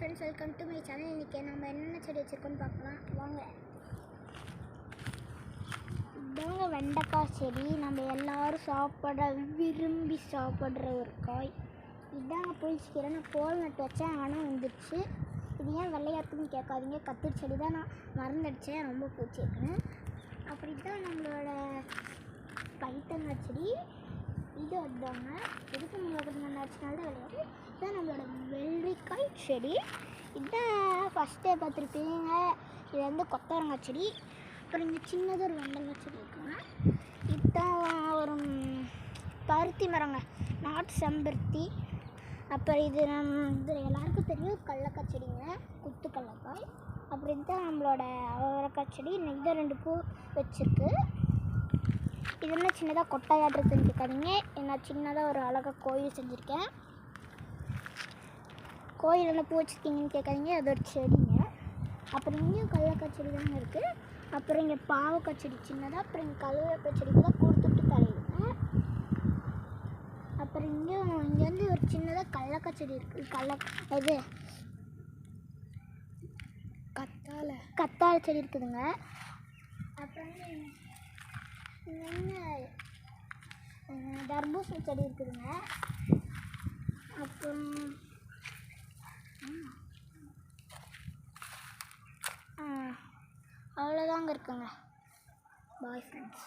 Friends, welcome to my channel. இன்றைக்கி நம்ம என்னென்ன செடி வச்சுருக்கோன்னு பார்க்கலாம் வாங்க. இதாங்க வெண்டைக்காய் செடி. நம்ம எல்லோரும் விரும்பி சாப்பிட்ற ஒரு காய். இதாங்க புளிச்சிக்கீரை. நான் கோல் நட்டு வச்சேன், ஆனால் வந்துடுச்சு. இது ஏன் வெள்ளையாக இருக்குதுன்னு கேட்காதீங்க, கத்திரி செடி தான். நான் மறந்துடுச்சேன், ரொம்ப பூச்சி இருக்குன்னு. அப்படி தான் நம்மளோட பைத்தங்காய் செடி. இது வந்தாங்க எதுக்கு நம்மளோட நச்சுனால தான் விளையாது. இதுதான் நம்மளோட வெள்ளரிக்காய் செடி. இதுதான் ஃபஸ்ட்டே பார்த்துருப்பீங்க. இது வந்து கொத்தவரங்காய் செடி. அப்புறம் இங்கே சின்னதாக ஒரு வெண்டங்காய் செடி இருக்குங்க. இதுதான் ஒரு பருத்தி மரங்க, நாட்டு செம்பருத்தி. அப்புறம் இது எல்லாருக்கும் தெரியும் கடலக்காய் செடிங்க, குத்து கடலக்காய். அப்புறம் இதுதான் நம்மளோட அவரைக்காய் செடி. இன்னைக்கு தான் 2 பூ வச்சுருக்கு. இது என்ன சின்னதாக கொட்டையாட்டுறதுன்னு கேட்காதீங்க, நான் சின்னதாக ஒரு அழகாக கோயில் செஞ்சுருக்கேன். கோயில் என்ன பூ வச்சுருக்கீங்கன்னு கேட்காதீங்க, அது ஒரு செடிங்க. அப்புறம் இங்கேயும் கடலக்காய் செடி தாங்க இருக்குது. அப்புறம் இங்கே பாவக்காய் செடி சின்னதாக. அப்புறம் இங்கே கருவேப்பிலை செடிக்கு தான் கொடுத்துட்டு தலையுங்க. அப்புறம் இங்கே வந்து ஒரு சின்னதாக கடலக்காய் செடி இருக்குது. இது கத்தாழை செடி இருக்குதுங்க. அப்புறம் இங்கே தர்பூசணி செடி இருக்குதுங்க. அப்புறம் அவ்வளோதாங்க இருக்குங்க. Bye friends.